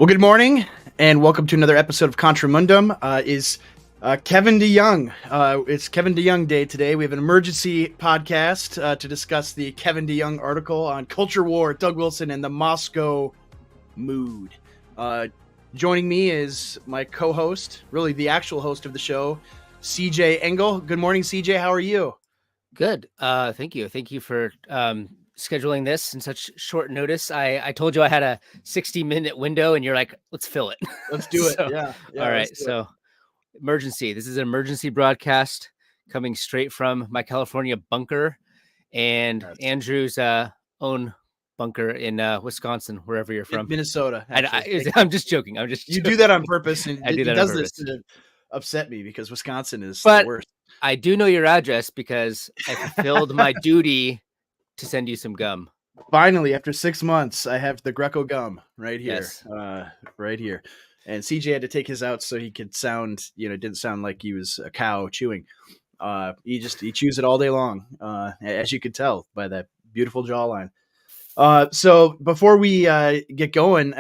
Well, good morning, and welcome to another episode of Contramundum. Is Kevin DeYoung. It's Kevin DeYoung Day today. We have an emergency podcast to discuss the Kevin DeYoung article on culture war, Doug Wilson, and the Moscow mood. Joining me is my co-host, really the actual host of the show, CJ Engel. Good morning, CJ. How are you? Good. Thank you. Thank you for scheduling this in such short notice. I told you I had a 60-minute window and you're like, let's fill it. Let's do it. So, Yeah. all right. So emergency. This is an emergency broadcast coming straight from my California bunker and Andrew's own bunker in Wisconsin, wherever you're from. Minnesota. I'm just joking. You do that on purpose, and I do that he does on purpose. this to upset me because Wisconsin is the worst. I do know your address because I fulfilled my duty to send you some gum. Finally, after 6 months, I have the Greco gum right here. Yes. Right here. And CJ had to take his out so he could sound, didn't sound like he was a cow chewing. He chews it all day long, as you could tell by that beautiful jawline. So before we get going,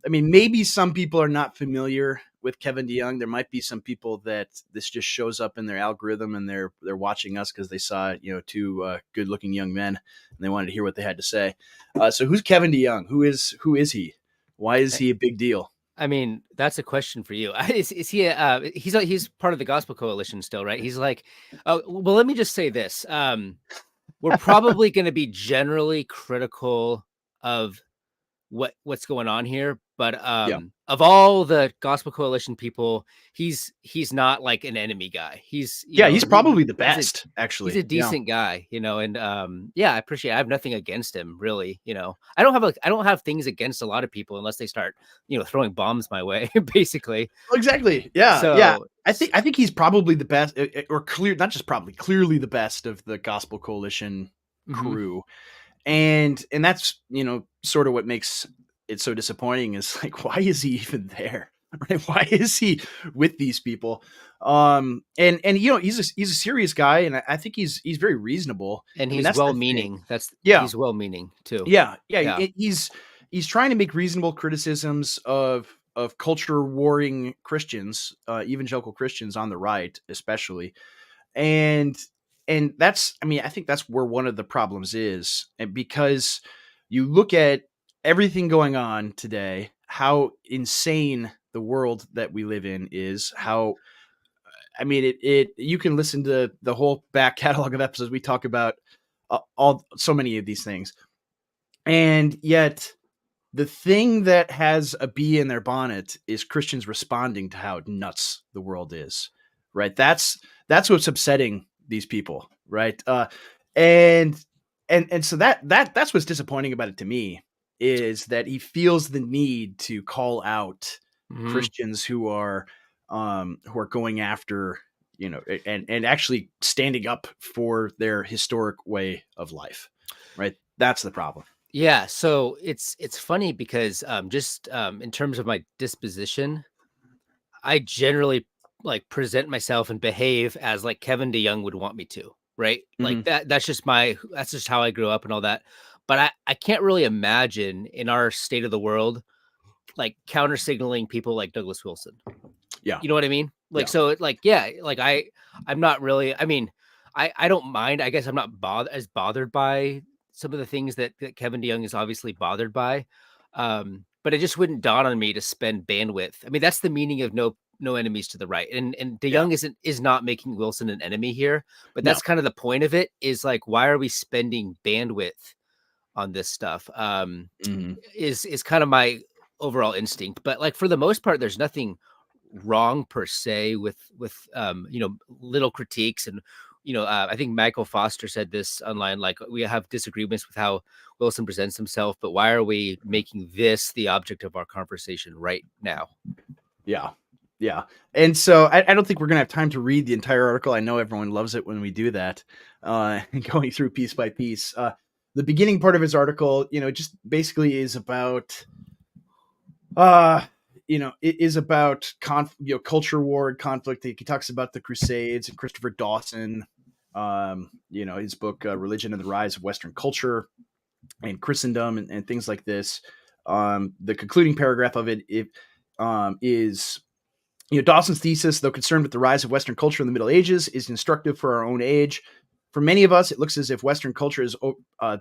maybe some people are not familiar with Kevin DeYoung. There might be some people that this just shows up in their algorithm and they're watching us because they saw, two good-looking young men and they wanted to hear what they had to say. So who's Kevin DeYoung? Who is he? Why is he a big deal? I mean, that's a question for you. Is he? He's part of the Gospel Coalition still, right? He's like, well, let me just say this. We're probably going to be generally critical of what's going on here, but of all the Gospel Coalition people, he's not like an enemy guy. He's probably the best. Actually, he's a decent guy, and I appreciate it. I have nothing against him, really. I don't have things against a lot of people unless they start throwing bombs my way, basically. Exactly. Yeah. I think he's probably the best, or clearly the best of the Gospel Coalition crew. And that's, sort of what makes it so disappointing is like, why is he even there? Right? Why is he with these people? And he's a serious guy, and I think he's very reasonable. And he's well-meaning. He's well-meaning too. Yeah. He's trying to make reasonable criticisms of culture warring Christians, evangelical Christians on the right, especially. And that's, I think that's where one of the problems is. And because you look at everything going on today, how insane the world that we live in is, how, you can listen to the whole back catalog of episodes. We talk about so many of these things. And yet the thing that has a bee in their bonnet is Christians responding to how nuts the world is, right? That's what's upsetting these people, right? And so that's what's disappointing about it to me, is that he feels the need to call out Christians who are going after, and actually standing up for their historic way of life, right? That's the problem. Yeah, so it's funny because in terms of my disposition, I generally present myself and behave as like Kevin DeYoung would want me to, right? Like that's just how I grew up and all that. But I can't really imagine in our state of the world, like counter signaling people like Douglas Wilson. Yeah. You know what I mean? I'm not really, I don't mind. I guess I'm not bothered by some of the things that Kevin DeYoung is obviously bothered by. But it just wouldn't dawn on me to spend bandwidth. That's the meaning of no enemies to the right. And DeYoung is not making Wilson an enemy here, but that's kind of the point of it, is like, why are we spending bandwidth on this stuff? Is kind of my overall instinct. But like, for the most part, there's nothing wrong per se with little critiques. And I think Michael Foster said this online, like, we have disagreements with how Wilson presents himself, but why are we making this the object of our conversation right now? Yeah. And so I don't think we're going to have time to read the entire article. I know everyone loves it when we do that, going through piece by piece. The beginning part of his article, just basically is about, it is about culture war and conflict. He talks about the Crusades and Christopher Dawson, his book, Religion and the Rise of Western Culture and Christendom, and things like this. The concluding paragraph of it is, Dawson's thesis, though concerned with the rise of Western culture in the Middle Ages, is instructive for our own age. For many of us, it looks as if Western culture has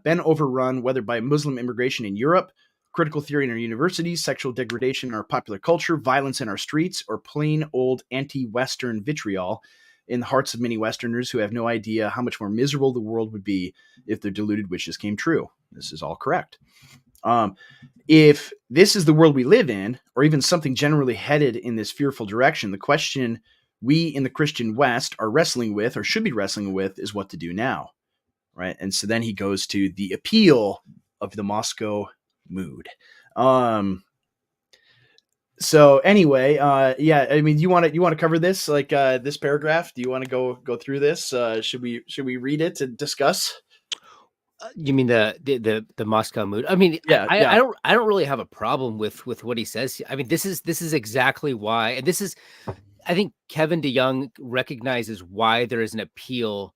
been overrun, whether by Muslim immigration in Europe, critical theory in our universities, sexual degradation in our popular culture, violence in our streets, or plain old anti-Western vitriol in the hearts of many Westerners who have no idea how much more miserable the world would be if their deluded wishes came true. This is all correct. If this is the world we live in, or even something generally headed in this fearful direction, the question we in the Christian West are wrestling with, or should be wrestling with, is what to do now, right? And so then he goes to the appeal of the Moscow mood. So anyway, yeah, I mean, you want to cover this, like this paragraph? Do you want to go through this? Should we read it and discuss? You mean the Moscow mood? I mean, Yeah, I don't really have a problem with what he says. I mean, this is exactly why, and this is, I think Kevin DeYoung recognizes why there is an appeal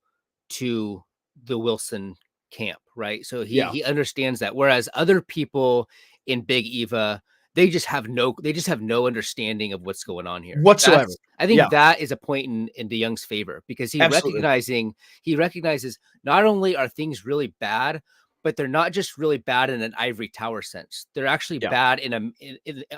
to the Wilson camp, right? So yeah, he understands that, whereas other people in Big Eva, they just have no understanding of what's going on here. whatsoever. I think Yeah, that is a point in DeYoung's favor, because absolutely. he recognizes not only are things really bad, but they're not just really bad in an ivory tower sense. They're actually Yeah, bad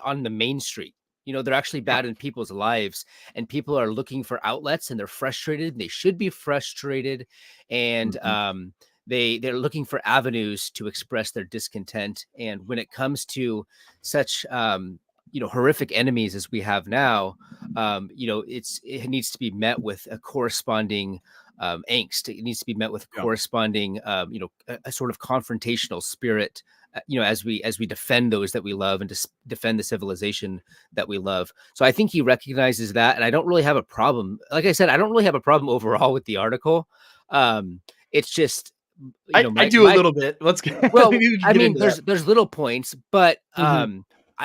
on the main street. They're actually yeah. bad in people's lives, and people are looking for outlets, and they're frustrated, and they should be frustrated. And Mm-hmm. they're looking for avenues to express their discontent. And when it comes to such horrific enemies as we have now, it needs to be met with a corresponding angst. It needs to be met with Yeah. corresponding a sort of confrontational spirit, as we defend those that we love, and to defend the civilization that we love. So I think he recognizes that, and I don't really have a problem. Like I said, I don't really have a problem overall with the article. It's just, I do a my little bit. Let's get well, maybe we can I get mean, into that. there's little points, but Mm-hmm.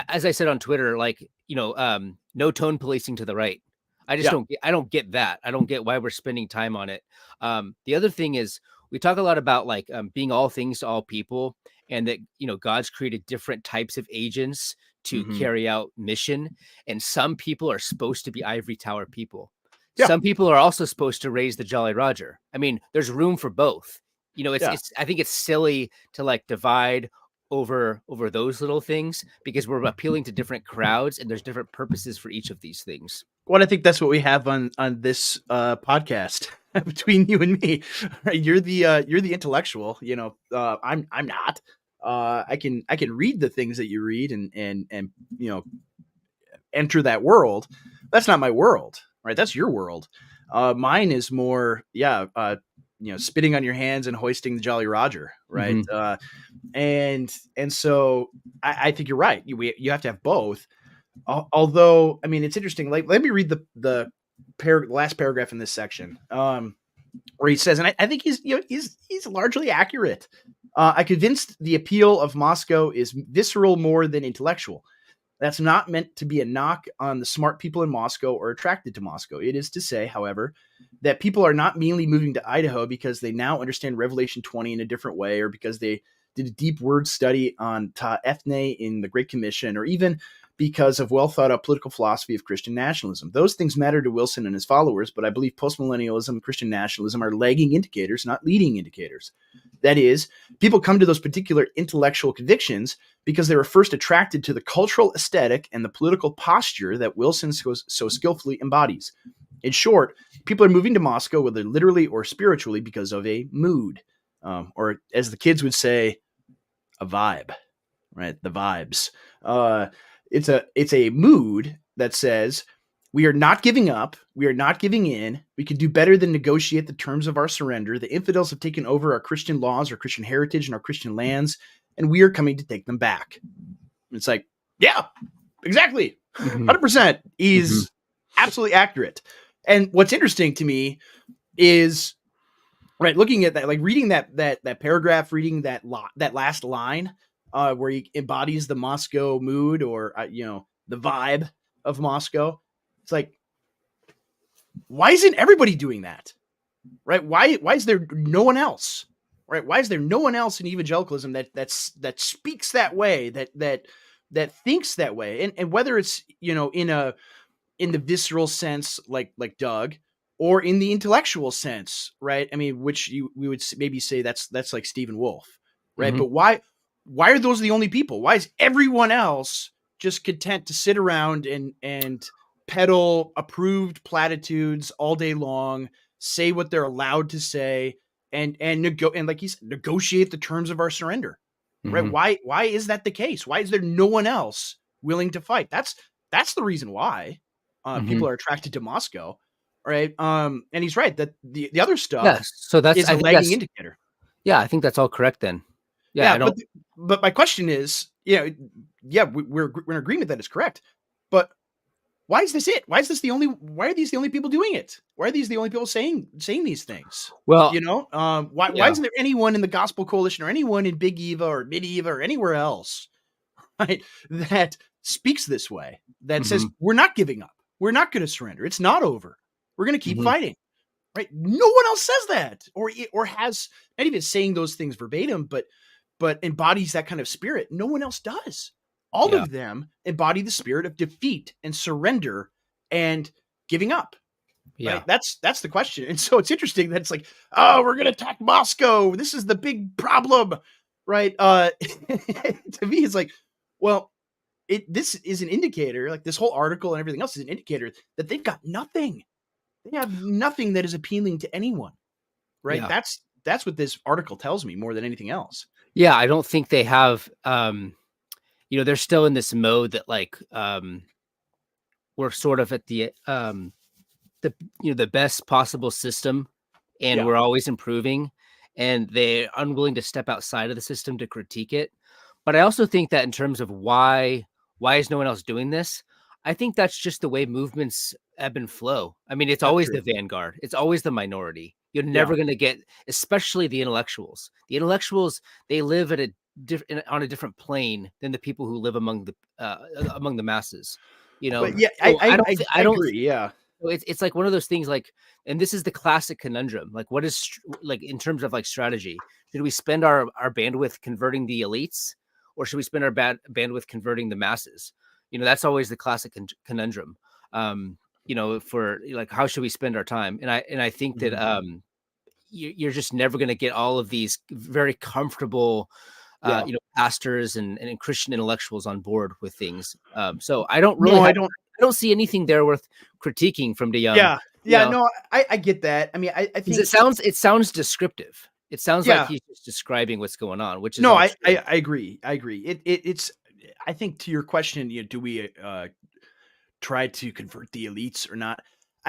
as I said on Twitter, like, no tone policing to the right. Yeah. I don't get that. I don't get why we're spending time on it. The other thing is, we talk a lot about, like, being all things to all people, and that, God's created different types of agents to Mm-hmm. carry out mission, and some people are supposed to be ivory tower people. Yeah. Some people are also supposed to raise the Jolly Roger. I mean, there's room for both. Yeah. It's I think it's silly to, like, divide over those little things, because we're appealing to different crowds, and there's different purposes for each of these things. Well, I think that's what we have on this podcast between you and me. Right? You're the intellectual. I'm not. I can read the things that you read and enter that world. That's not my world, right? That's your world. Mine is more, spitting on your hands and hoisting the Jolly Roger, right? Mm-hmm. And so I think you're right. You have to have both. Although, I mean, it's interesting. Like, let me read the last paragraph in this section, where he says, and I think he's largely accurate. I convinced the appeal of Moscow is visceral more than intellectual. That's not meant to be a knock on the smart people in Moscow or attracted to Moscow. It is to say, however, that people are not mainly moving to Idaho because they now understand Revelation 20 in a different way, or because they did a deep word study on ta ethne in the Great Commission, or even because of well thought out political philosophy of Christian nationalism. Those things matter to Wilson and his followers, but I believe postmillennialism and Christian nationalism are lagging indicators, not leading indicators. That is, people come to those particular intellectual convictions because they were first attracted to the cultural aesthetic and the political posture that Wilson so skillfully embodies. In short, people are moving to Moscow, whether literally or spiritually, because of a mood, or as the kids would say, a vibe, right? The vibes. It's a mood that says, we are not giving up. We are not giving in. We can do better than negotiate the terms of our surrender. The infidels have taken over our Christian laws, our Christian heritage, and our Christian lands, and we are coming to take them back. It's like, yeah, exactly. Mm-hmm. 100%. He's absolutely accurate. And what's interesting to me is, right, looking at that, like reading that paragraph, reading that last line, where he embodies the Moscow mood, or the vibe of Moscow. It's like, why isn't everybody doing that? Right? Why is there no one else? right? Why is there no one else in evangelicalism that speaks that way, that thinks that way? And whether it's, in the visceral sense, like Doug, or in the intellectual sense, right? I mean, which we would maybe say that's like Stephen Wolfe, right? Hmm. But why are those the only people? Why is everyone else just content to sit around and peddle approved platitudes all day long, say what they're allowed to say, and like he said, negotiate the terms of our surrender, right? Hmm. Why is that the case? Why is there no one else willing to fight? That's the reason why Hmm. people are attracted to Moscow, right? And he's right that the other stuff Yes. So is a I think lagging that's, indicator. yeah, I think that's all correct then. Yeah, Yeah, I don't. but my question is, yeah, we're in agreement that it's correct, but why is this it? Why is this the only? Why are these the only people doing it? Why are these the only people saying these things? Well, Why yeah. isn't there anyone in the Gospel Coalition or anyone in Big Eva or Mid Eva or anywhere else, right, that speaks this way, that says Hmm. we're not giving up, we're not going to surrender, it's not over, we're going to keep Hmm. fighting, right? No one else says that, or has not even saying those things verbatim, but embodies that kind of spirit. No one else does. All Yeah. of them embody the spirit of defeat and surrender and giving up. Right? Yeah. That's the question. And so it's interesting that it's like, oh, we're gonna attack Moscow. This is the big problem, right? To me, it's like, well, this is an indicator. Like this whole article and everything else is an indicator that they've got nothing. They have nothing that is appealing to anyone, right? Yeah. That's what this article tells me more than anything else. Yeah. I don't think they have. They're still in this mode that like we're sort of at the the best possible system, and Yeah, we're always improving, and they're unwilling to step outside of the system to critique it. But I also think that in terms of why is no one else doing this, I think that's just the way movements ebb and flow. I mean, it's that's always the true. vanguard, it's always the minority. You're Yeah. never going to get, especially the intellectuals. The intellectuals, they live at on a different plane than the people who live among the masses. But yeah, So I I don't agree. Yeah. so it's like one of those things like, and this is the classic conundrum. Like, what is like in terms of like strategy? Should we spend our bandwidth converting the elites, or should we spend our bandwidth converting the masses? That's always the classic conundrum. For like, how should we spend our time? And I think that Mhm. you're just never going to get all of these very comfortable Yeah. pastors and Christian intellectuals on board with things. So I don't really No, have, I don't. I don't see anything there worth critiquing from DeYoung, Yeah. you Yeah. know, No, I get that. I mean, I because think, it sounds descriptive. It sounds like yeah. he's just describing what's going on, which is No, all I true. I agree. I agree. It's. I think to your question, do we try to convert the elites or not?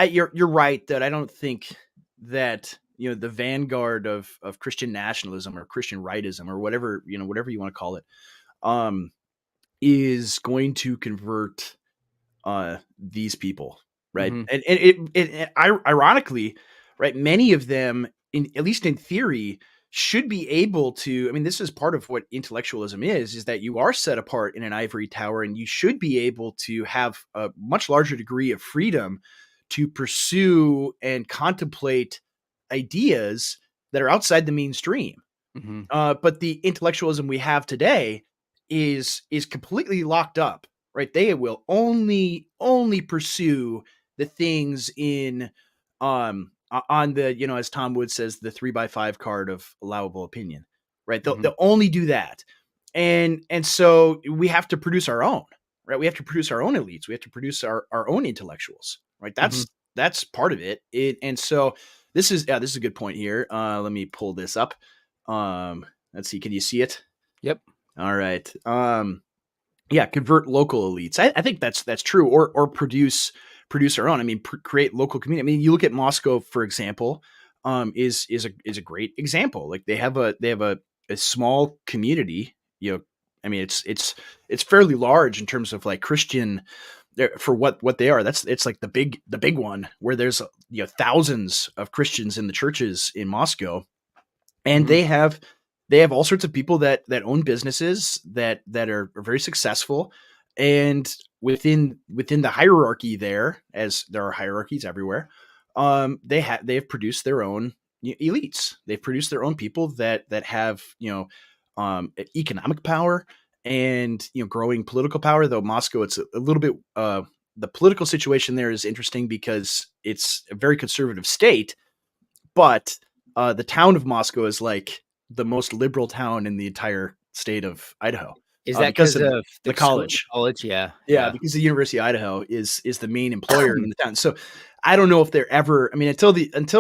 You're right that I don't think that the vanguard of Christian nationalism or Christian rightism or whatever you want to call it, um, is going to convert these people, right? Hmm. Ironically, right, many of them, in at least in theory, should be able to. I mean, this is part of what intellectualism is that you are set apart in an ivory tower, and you should be able to have a much larger degree of freedom to pursue and contemplate ideas that are outside the mainstream. Hmm. But the intellectualism we have today is completely locked up, right? They will only pursue the things in on the, as Tom Wood says, the 3x5 card of allowable opinion, right? Hmm. They'll only do that, and so we have to produce our own, right? We have to produce our own elites. We have to produce our own intellectuals, right? Hmm. That's part of it. And so this is a good point here. Let me pull this up. Let's see. Can you see it? Yep. All right. Yeah, convert local elites. I think that's true. Or produce our own. I mean, create local community. I mean, you look at Moscow, for example. Is a great example. Like they have a small community. I mean, it's fairly large in terms of like Christian for what they are. It's like the big one where there's thousands of Christians in the churches in Moscow, and Hmm. they have all sorts of people that own businesses that are very successful, and within the hierarchy there, as there are hierarchies everywhere, they have produced their own elites. They've produced their own people that have economic power and growing political power. Though Moscow, it's a little bit the political situation there is interesting because it's a very conservative state, but the town of Moscow is like the most liberal town in the entire state of Idaho Is that because because of of the the college. college? Yeah, Yeah, yeah. because the University of Idaho is the main employer in the town. So I don't know if they're ever. I mean, until the Doesn't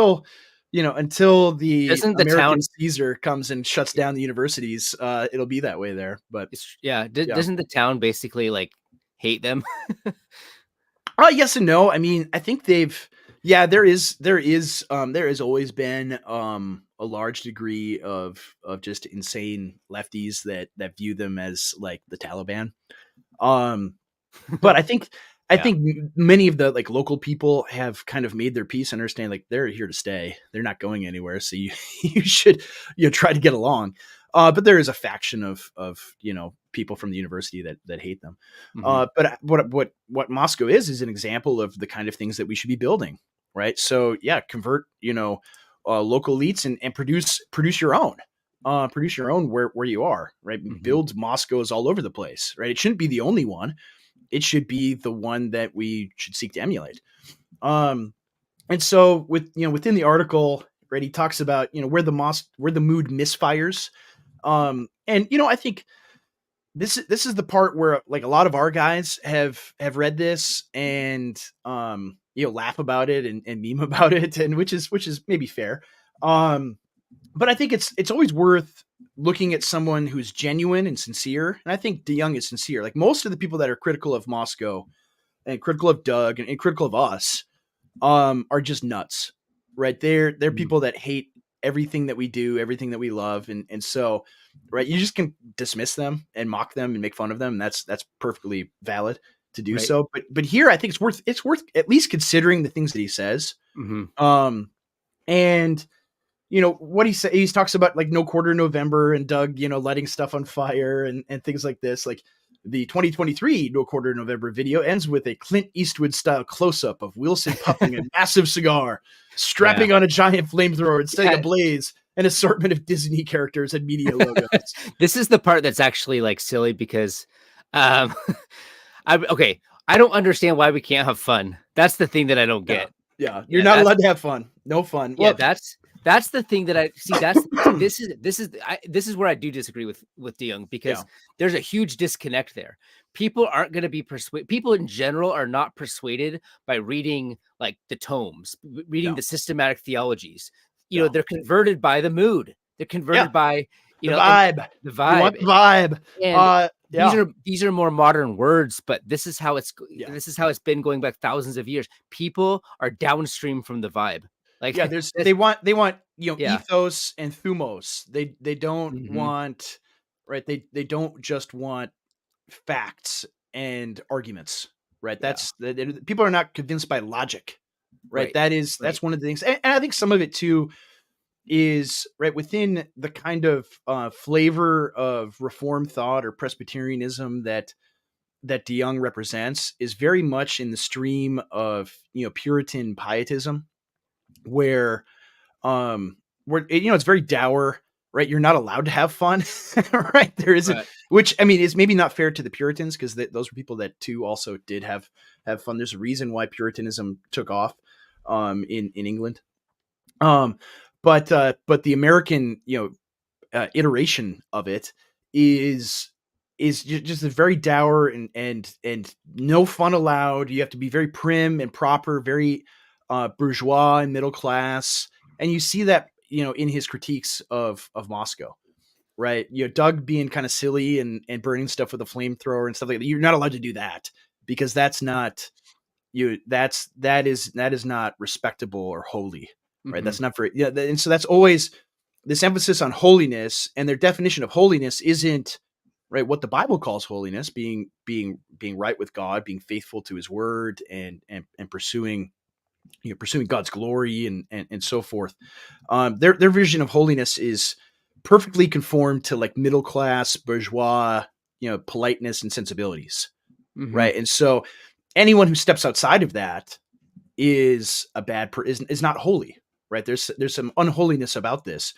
the American town Caesar comes and shuts down the universities, it'll be that way there. But yeah, doesn't the town basically, like, hate them? yes and no. I mean, I think they've. Yeah, there has always been a large degree of just insane lefties that view them as like the Taliban. Um, But I Yeah, think many of the, like, local people have kind of made their peace, understand, like, they're here to stay. They're not going anywhere, so you you should, try to get along. But there is a faction of people from the university that hate them. mhm, But what Moscow is an example of the kind of things that we should be building, right? So, yeah, convert, local elites and produce your own. Produce your own where you are, right? mhm, Build Moscows all over the place, right? It shouldn't be the only one, it should be the one that we should seek to emulate. Um, and so within the article, right, he talks about, where the mood misfires. And I think this is the part where, like, a lot of our guys have read this and laugh about it and meme about it, and which is maybe fair. Um, but I think it's always worth looking at someone who's genuine and sincere. And I think DeYoung is sincere. Like, most of the people that are critical of Moscow and critical of Doug and critical of us are just nuts, right? They're mhm. people that hate everything that we do, everything that we love, and so, right, you just can dismiss them and mock them and make fun of them. And that's perfectly valid to do Right. so. But here, I think it's worth at least considering the things that he says. Mhm. Um, and what he said, he talks about, like, no quarter November and Doug, letting stuff on fire and things like this. Like, the 2023 No Quarter November video ends with a Clint Eastwood style close up of Wilson puffing a massive cigar, Yeah. strapping on a giant flamethrower and setting Yeah. ablaze an assortment of Disney characters and media logos. This is the part that's actually, like, silly because, um, okay, I don't understand why we can't have fun. That's the thing that I don't Yeah. get. Yeah. You're Yeah, not that's allowed to have fun. No fun. yeah, Well, that's the thing that I see. This is where I do disagree with DeYoung, yeah. because there's a huge disconnect there. People aren't going to be persuaded. People in general are not persuaded by reading, like, the tomes, reading Yeah. the systematic theologies. Yeah. They're converted by the mood. They're Yeah. converted by, The and vibe. the You want vibe. the vibe. And Yeah. these are more modern words, but Yeah. this is how it's been going back thousands of years. People are downstream from the vibe. Like, Yeah, there's that's they want, yeah. ethos and thumos. They don't Mhm. want, right, they don't just want facts and arguments, right? Yeah. People are not convinced by logic, right? Right. Right. That's one of the things. And I think some of it too is, right, within the kind of flavor of reform thought or Presbyterianism that DeYoung represents, is very much in the stream of, Puritan pietism, where it's very dour, right? You're not allowed to have fun, right? There isn't, Right. which, I mean, is maybe not fair to the Puritans, because those were people that too also did have fun. There's a reason why Puritanism took off in England. um but the American, iteration of it is just a very dour and no fun allowed. You have to be very prim and proper, very bourgeois and middle class, and you see that, in his critiques of Moscow, right? Doug being kind of silly and burning stuff with a flamethrower and stuff like that. You're not allowed to do that, because that's not you. That is not respectable or holy, right? Mhm. That's not for, yeah. And so that's always this emphasis on holiness, and their definition of holiness isn't, right, what the Bible calls holiness, being right with God, being faithful to His word, and pursuing God's glory and so forth. Their vision of holiness is perfectly conformed to, like, middle class bourgeois, politeness and sensibilities, Mhm. right? And so anyone who steps outside of that is a is not holy, right? There's some unholiness about this.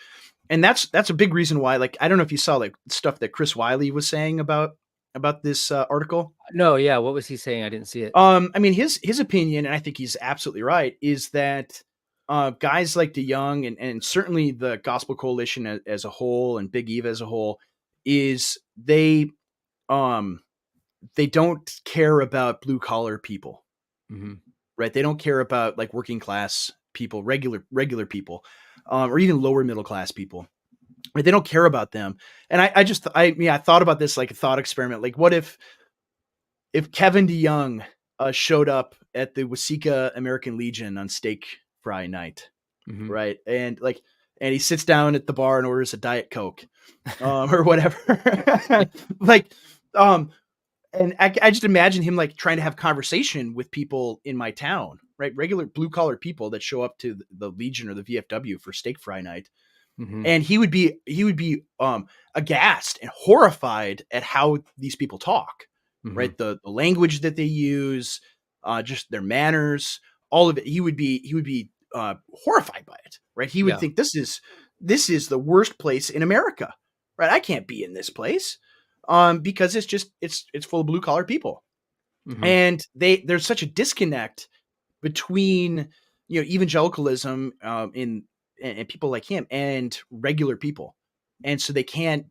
And that's a big reason why, like, I don't know if you saw like stuff that Chris Wiley was saying about this article. No, yeah. What was he saying? I didn't see it. I mean, his opinion, and I think he's absolutely right, is that guys like DeYoung and certainly the Gospel Coalition as a whole and Big Eva as a whole is um they don't care about blue collar people, right? They don't care about like working class people, regular people, or even lower middle class people. Right? They don't care about them. And I thought about this like a thought experiment. Like, what if Kevin DeYoung showed up at the Wasika American Legion on Steak Fry night, right? And he sits down at the bar and orders a Diet Coke, or whatever. Like, and I just imagine him like trying to have conversation with people in my town, right? Regular blue collar people that show up to the Legion or the VFW for Steak Fry night. And he would be aghast and horrified at how these people talk, right? The language that they use, just their manners, all of it. He would be horrified by it, right? He would think this is the worst place in America, right? I can't be in this place, because it's full of blue collar people, and there's such a disconnect between evangelicalism and people like him and regular people. And so they can't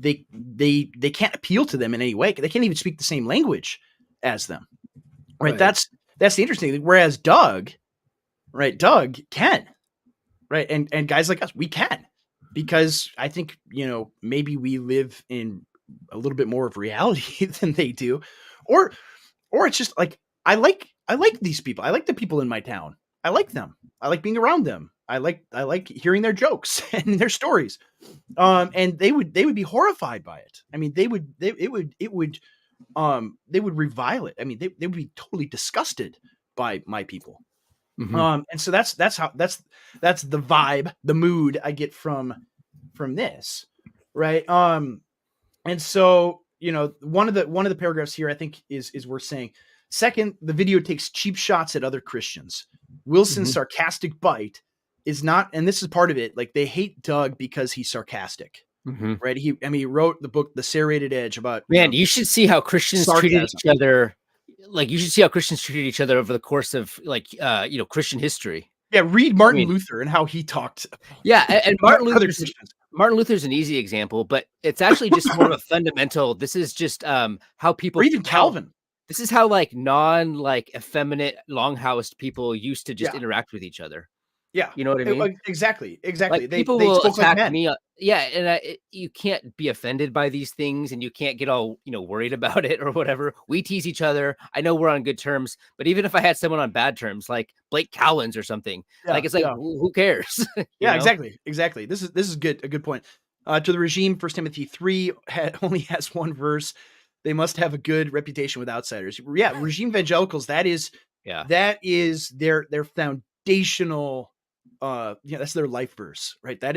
appeal to them in any way. They can't even speak the same language as them. Right. That's the interesting thing. Whereas Doug can, right. And guys like us, we can, because I think, maybe we live in a little bit more of reality than they do, or it's just like, I like these people. I like the people in my town. I like them. I like being around them. I like hearing their jokes and their stories. And they would be horrified by it. I mean, they would revile it. I mean, they would be totally disgusted by my people. And so that's the vibe, the mood I get from this. Right. And so, one of the paragraphs here I think is worth saying. Second, the video takes cheap shots at other Christians. Wilson's sarcastic bite is not, and this is part of it, like they hate Doug because he's sarcastic, right? He wrote the book, The Serrated Edge, about, you should see how Christians treated each other. Like, you should see how Christians treated each other over the course of Christian history. Yeah. Read Martin Luther and how he talked. Yeah. And Martin Luther's an easy example, but it's actually just more of a fundamental. This is just how people, or even Calvin. This is how effeminate longhoused people used to just interact with each other. Yeah. You know what I mean? Exactly. Like, people will attack me. And you can't be offended by these things, and you can't get all, worried about it or whatever. We tease each other. I know we're on good terms, but even if I had someone on bad terms, like Blake Cowens or something, it's like, who cares? Yeah, exactly. This is good. A good point. To the regime, 1 Timothy 3 only has one verse. They must have a good reputation with outsiders. Yeah. Regime evangelicals. That is their foundational, that's their life verse, right? That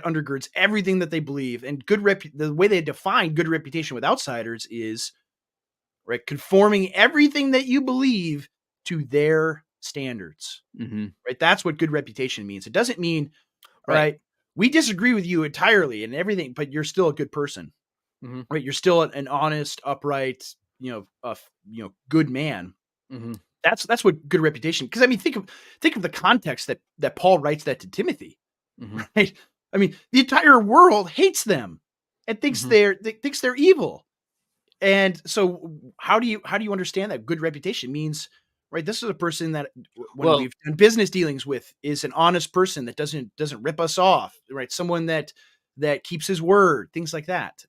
undergirds everything that they believe. And the way they define good reputation with outsiders is, right, conforming everything that you believe to their standards, right? That's what good reputation means. It doesn't mean, right, we disagree with you entirely and everything, but you're still a good person, right? You're still an honest, upright, good man. That's what good reputation. Because I mean, think of the context that Paul writes that to Timothy, right? I mean, the entire world hates them and thinks they're evil. And so, how do you understand that good reputation means? Right, this is a person that when we've done business dealings with is an honest person that doesn't rip us off. Right, someone that keeps his word, things like that.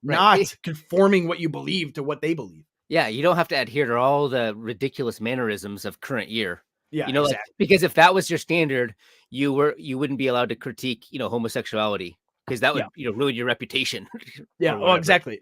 Not conforming what you believe to what they believe. Yeah, you don't have to adhere to all the ridiculous mannerisms of current year. Yeah, exactly. Because if that was your standard, you wouldn't be allowed to critique, homosexuality, because that would, ruin your reputation. Yeah. Oh, exactly.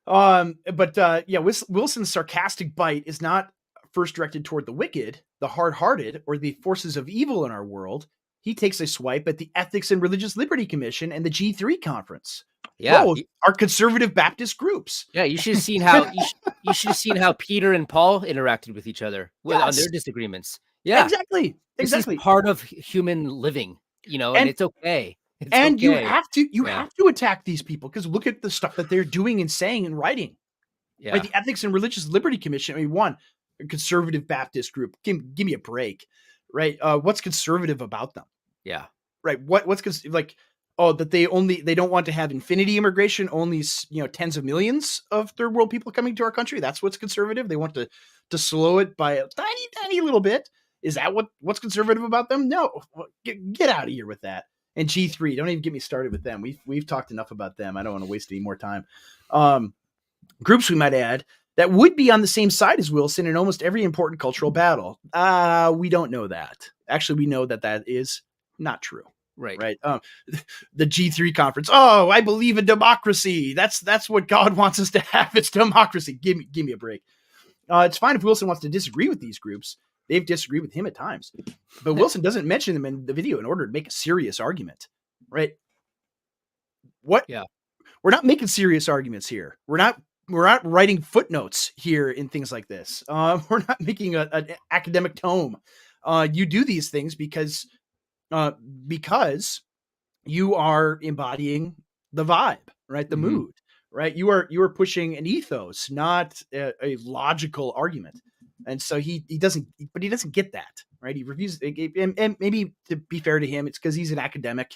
But Wilson's sarcastic bite is not first directed toward the wicked, the hard-hearted, or the forces of evil in our world. He takes a swipe at the Ethics and Religious Liberty Commission and the G3 conference. Yeah, both are conservative Baptist groups. Yeah, you should have seen how Peter and Paul interacted with each other on their disagreements. Yeah. Exactly. This is Exactly. part of human living, and And it's okay. It's and you okay. have to Yeah. attack these people because look at the stuff that they're doing and saying and writing. Right? Yeah. The Ethics and Religious Liberty Commission. I mean, one, a conservative Baptist group. Give me a break. Right? What's conservative about them? Yeah. Right? Like, oh, that they don't want to have infinity immigration, only tens of millions of third world people coming to our country. That's what's conservative. They want to slow it by a tiny little bit. Is that what's conservative about them? No, get out of here with that. And G3, don't even get me started with them. We've talked enough about them. I don't want to waste any more time. Groups we might add that would be on the same side as Wilson in almost every important cultural battle. We don't know that. Actually, we know that is not true. Right. Right. The G3 conference. Oh, I believe in democracy. That's what God wants us to have. It's democracy. Give me a break. It's fine if Wilson wants to disagree with these groups. They've disagreed with him at times, but Wilson doesn't mention them in the video in order to make a serious argument. Right. What? Yeah. We're not making serious arguments here. We're not writing footnotes here in things like this. We're not making an academic tome. You do these things because you are embodying the vibe, right? The mood, right? You are pushing an ethos, not a logical argument. And so he doesn't get that, right? He refuses, and maybe to be fair to him, it's because he's an academic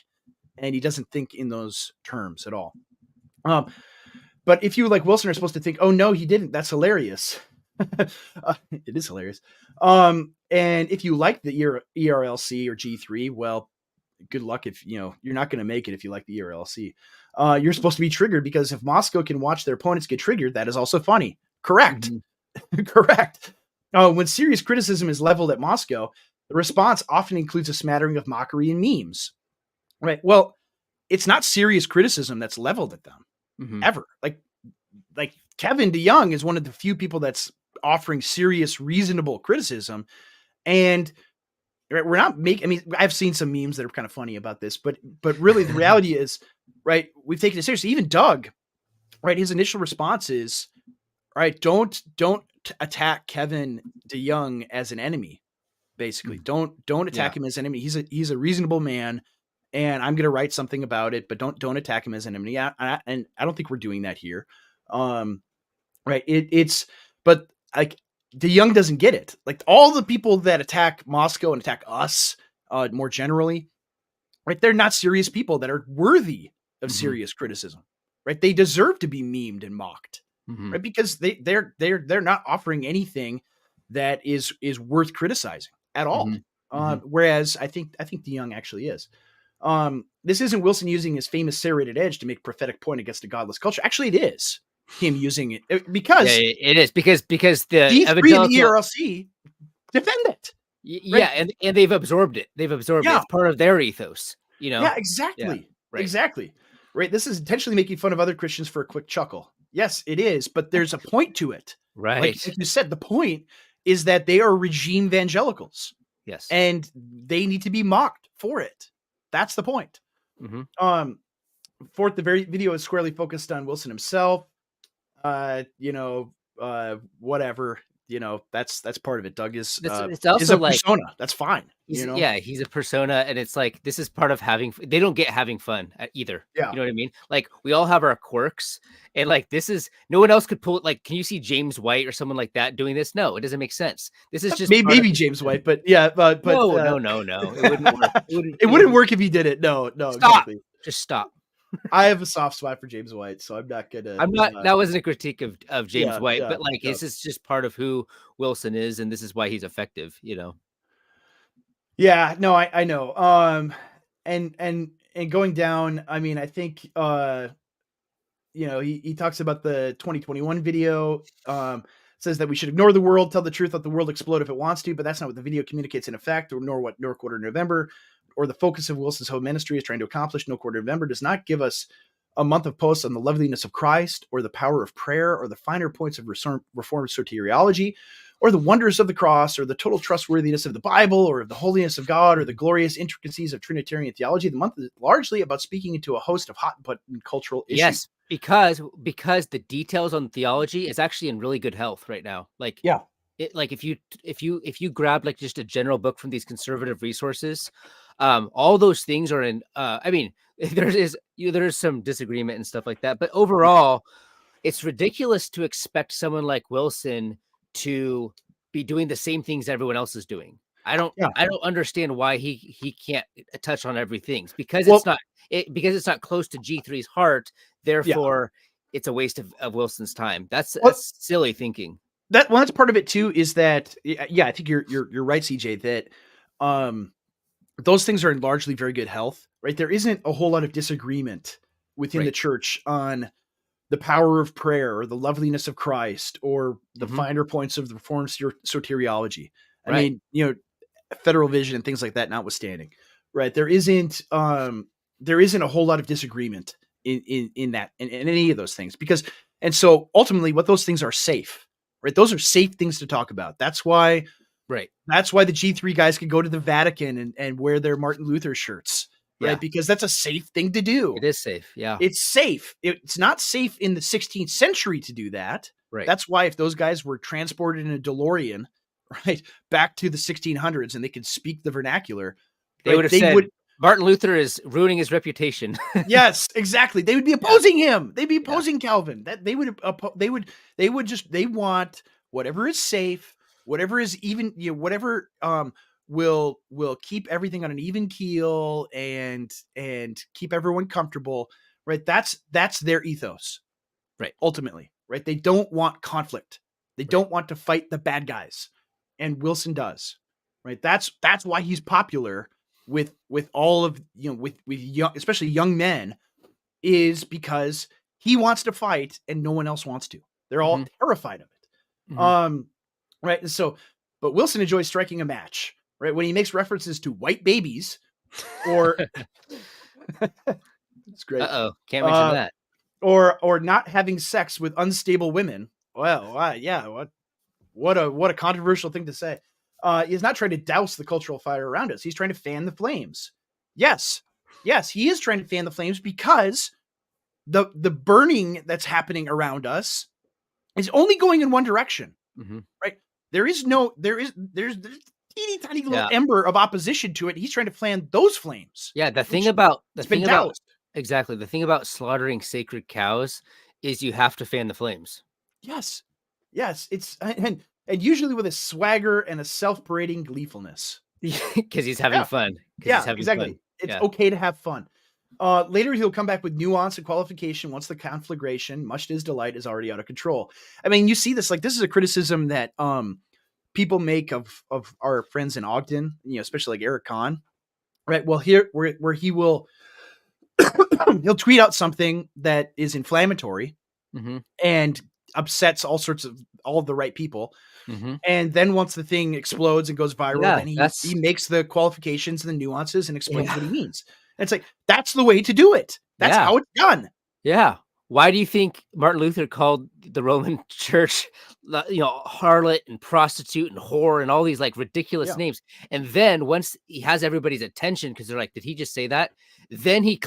and he doesn't think in those terms at all. But if you, like Wilson, are supposed to think, oh no, he didn't, that's hilarious. It is hilarious. And if you like the ERLC or G3, well, good luck if you're not going to make it if you like the ERLC. You're supposed to be triggered because if Moscow can watch their opponents get triggered, that is also funny. Correct. Correct. When serious criticism is leveled at Moscow, the response often includes a smattering of mockery and memes. Right. Well, it's not serious criticism that's leveled at them ever. Like Kevin DeYoung is one of the few people that's offering serious, reasonable criticism. And we're not making, I mean, I've seen some memes that are kind of funny about this, but really the reality is, right, we've taken it seriously. Even Doug, right, his initial response is, right, don't attack Kevin DeYoung as an enemy, basically. Don't attack him as an enemy. He's a reasonable man, and I'm going to write something about it, but don't attack him as an enemy. And I don't think we're doing that here. Right. But like DeYoung doesn't get it. Like all the people that attack Moscow and attack us, more generally, right? They're not serious people that are worthy of serious criticism, right? They deserve to be memed and mocked, right? Because they're not offering anything that is worth criticizing at all. Whereas I think DeYoung actually is. This isn't Wilson using his famous serrated edge to make a prophetic point against a godless culture. Actually, it is him using it because it is because the G3 and the ERLC defend it. Yeah, and they've absorbed it. They've absorbed it. It's part of their ethos. Yeah, exactly. Yeah, right. Exactly. Right. This is intentionally making fun of other Christians for a quick chuckle. Yes, it is, but there's a point to it. Right. Like you said, the point is that they are regime evangelicals. Yes. And they need to be mocked for it. That's the point. Fourth, the very video is squarely focused on Wilson himself. Whatever, that's part of it. Doug is a persona. That's fine. He's a persona, and it's like this is part of they don't get having fun either. Yeah. You know what I mean? Like we all have our quirks, and like this is no one else could pull it. Like, can you see James White or someone like that doing this? No, it doesn't make sense. This is just maybe James White, but yeah, but no, it wouldn't work. It wouldn't work if he did it. No, stop. Exactly. Just stop. I have a soft spot for James White, so I'm not gonna. That wasn't a critique of James White, but like this is just part of who Wilson is, and this is why he's effective. Yeah, no, I know. And going down, I mean, I think he talks about the 2021 video. Says that we should ignore the world, tell the truth, let the world explode if it wants to, but that's not what the video communicates in effect, nor what No Quarter November or the focus of Wilson's whole ministry is trying to accomplish. No Quarter November does not give us a month of posts on the loveliness of Christ or the power of prayer or the finer points of Reformed soteriology or the wonders of the cross or the total trustworthiness of the Bible or of the holiness of God or the glorious intricacies of Trinitarian theology. The month is largely about speaking into a host of hot button cultural issues. Yes, because the details on theology is actually in really good health right now. Like, like if you grab like just a general book from these conservative resources, all those things are in. I mean, there's some disagreement and stuff like that, but overall, it's ridiculous to expect someone like Wilson to be doing the same things everyone else is doing. Yeah. I don't understand why he can't touch on everything because Well, because it's not close to G3's heart. yeah. Therefore, it's a waste of Wilson's time. That's Well, silly thinking. that's part of it too. Is that yeah? I think you're right, CJ. That um, those things are in largely very good health, right? There isn't a whole lot of disagreement within the Right. church on the power of prayer or the loveliness of Christ or the Hmm. finer points of the Reformed soteriology. I Right. mean, federal vision and things like that notwithstanding, right? There isn't a whole lot of disagreement in that in any of those things because and so ultimately what those things are safe, right? Those are safe things to talk about. Right. That's why the G3 guys can go to the Vatican and wear their Martin Luther shirts, right? Yeah. Because that's a safe thing to do. It is safe. Yeah. It's safe. It's not safe in the 16th century to do that. Right. That's why if those guys were transported in a DeLorean, right, back to the 1600s and they could speak the vernacular, They would right, have they said would. Martin Luther is ruining his reputation. Yes, exactly. They would be Yeah. opposing him. They'd be Yeah. opposing Calvin. That they would just they want whatever is safe, whatever is even whatever will keep everything on an even keel and keep everyone comfortable, right? That's their ethos. Right. Ultimately, right? They don't want conflict. They Right. don't want to fight the bad guys. And Wilson does. Right? That's why he's popular with all of with young, especially young men, is because he wants to fight and no one else wants to. They're all Hmm. terrified of it. Hmm. Right. And so, but Wilson enjoys striking a match, right? When he makes references to white babies or it's great. Uh-oh. Can't mention Uh, that. or not having sex with unstable women. Well, yeah, what a controversial thing to say. He's not trying to douse the cultural fire around us. He's trying to fan the flames. Yes, he is trying to fan the flames because the burning that's happening around us is only going in one direction, Hmm. right? There's teeny tiny little Yeah. ember of opposition to it. He's trying to fan those flames. Yeah. It's been doused. Exactly. The thing about slaughtering sacred cows is you have to fan the flames. Yes, it's and usually with a swagger and a self-parading gleefulness. Because he's having Yeah, fun. Because he's yeah, having fun. exactly. It's Yeah. okay to have fun. Later, he'll come back with nuance and qualification once the conflagration, much to his delight, is already out of control. I mean, you see this, like, this is a criticism that people make of our friends in Ogden, especially like Eric Kahn, right? Well, here, where he will, he'll tweet out something that is inflammatory Hmm. and upsets all of the right people. Hmm. And then once the thing explodes and goes viral, Yeah. then he That's makes the qualifications and the nuances and explains yeah. what he means. And it's like, that's the way to do it. That's Yeah. how it's done. Yeah. Why do you think Martin Luther called the Roman Church, harlot and prostitute and whore and all these like ridiculous Yeah. names? And then once he has everybody's attention, because they're like, did he just say that? Then he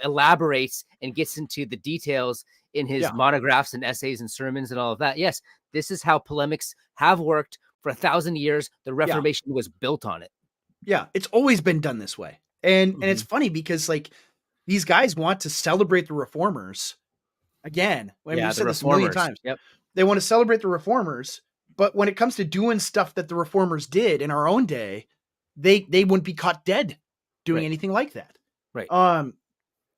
elaborates and gets into the details in his Yeah. monographs and essays and sermons and all of that. Yes, this is how polemics have worked for 1,000 years. The Reformation was built on it. Yeah. It's always been done this way. And it's Mhm. funny because like these guys want to celebrate the reformers again. I mean, Yeah, we've the said this a million reformers. times. Yep. They want to celebrate the reformers, but when it comes to doing stuff that the reformers did in our own day, they wouldn't be caught dead doing Right. anything like that. Right.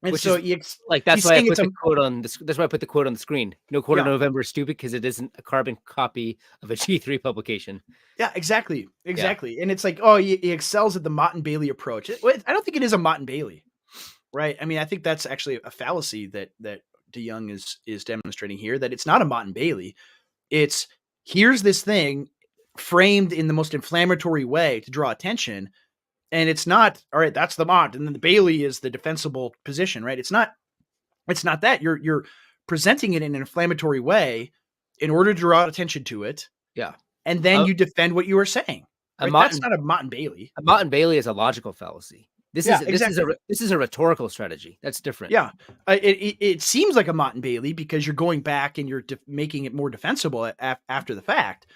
And Which so is that's he's why I saying put it's a the quote on this. That's why I put the quote on the screen. No quarter yeah, November is stupid because it isn't a carbon copy of a G3 publication. yeah, exactly, Yeah. And it's like, oh, he excels at the Mott and Bailey approach. I don't think it is a Mott and Bailey, right? I mean, I think that's actually a fallacy that DeYoung is demonstrating here. That it's not a Mott and Bailey. It's here's this thing framed in the most inflammatory way to draw attention, and it's not all right. That's the Mott, and then the Bailey is the defensible position, right? It's not that you're presenting it in an inflammatory way in order to draw attention to it, Yeah. and then A, you defend what you are saying. a Right? Mott That's and not a Mott and Bailey. a Mott and Bailey is a logical fallacy. This Yeah, is exactly. this is a rhetorical strategy. That's different. Yeah, it seems like a Mott and Bailey because you're going back and you're making it more defensible after the fact,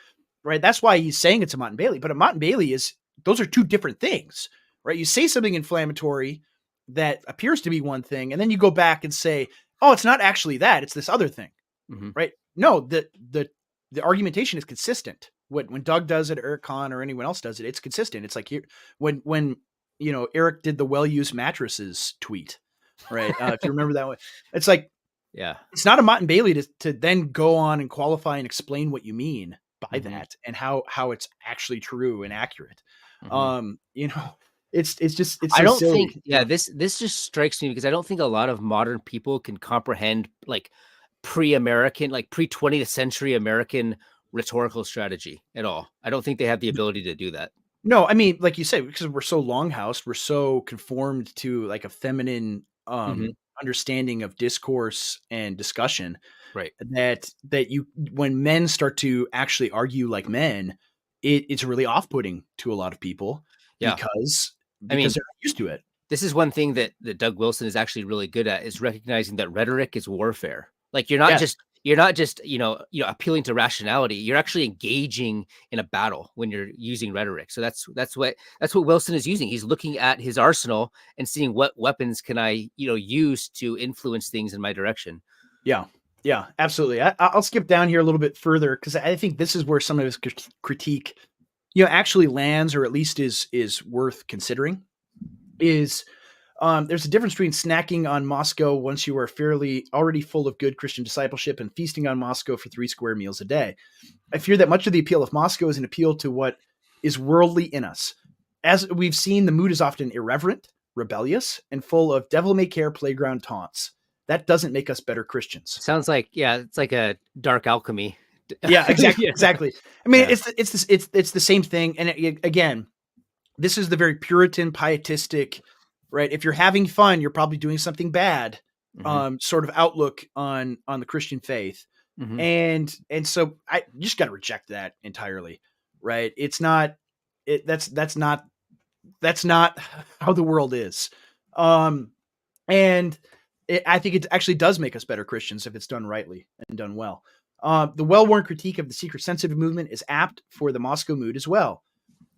right? That's why he's saying it's a Mott and Bailey. But a Mott and Bailey is those are two different things, right? You say something inflammatory that appears to be one thing, and then you go back and say, "Oh, it's not actually that; it's this other thing." Mhm. Right? No, the argumentation is consistent. When Doug does it, Eric Kahn, or anyone else does it, it's consistent. It's like here when Eric did the well-used mattresses tweet, right? If you remember that one, it's like Yeah. it's not a Mott and Bailey to then go on and qualify and explain what you mean by Mhm. that and how it's actually true and accurate. Mhm. You know, it's just it's I so don't think silly. yeah, this just strikes me because I don't think a lot of modern people can comprehend, like, pre-American, like, pre-20th century American rhetorical strategy at all. I don't think they have the ability to do that. No, I mean, like you say, because we're so longhoused, we're so conformed to like a feminine Mhm. understanding of discourse and discussion Right. that you when men start to actually argue like men, it's really off-putting to a lot of people Yeah. because I because mean, they're not used to it. this is one thing that Doug Wilson is actually really good at, is recognizing that rhetoric is warfare. Like, Yes. you're not just, appealing to rationality. You're actually engaging in a battle when you're using rhetoric. So that's what Wilson is using. He's looking at his arsenal and seeing what weapons can I, use to influence things in my direction. Yeah. Yeah, absolutely. I'll skip down here a little bit further because I think this is where some of his critique, actually lands, or at least is worth considering. Is There's a difference between snacking on Moscow once you are fairly already full of good Christian discipleship and feasting on Moscow for 3 square meals a day. I fear that much of the appeal of Moscow is an appeal to what is worldly in us. As we've seen, the mood is often irreverent, rebellious, and full of devil-may-care playground taunts. That doesn't make us better Christians. Sounds like, yeah, it's like a dark alchemy. Yeah, exactly. Yeah. Exactly. I mean, Yeah. it's the same thing. And again, this is the very Puritan, pietistic, right? If you're having fun, you're probably doing something bad, Mhm. sort of outlook on the Christian faith, Mhm. and so I just got to reject that entirely, right? It's not it. That's not how the world is, um, and I think it actually does make us better Christians if it's done rightly and done well. The well-worn critique of the seeker sensitive movement is apt for the Moscow mood as well.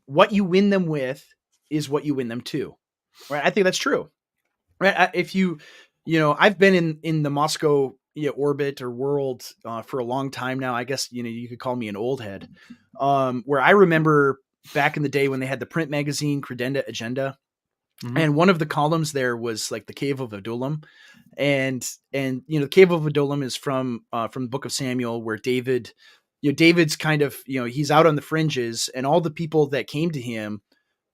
What you win them with is what you win them to, right? I think that's true, right? If I've been in the Moscow orbit or world for a long time now. I guess you could call me an old head. Where I remember back in the day when they had the print magazine Credenda Agenda, Mhm. and one of the columns there was like the Cave of Adullam, and the Cave of Adullam is from the Book of Samuel, where David's kind of he's out on the fringes, and all the people that came to him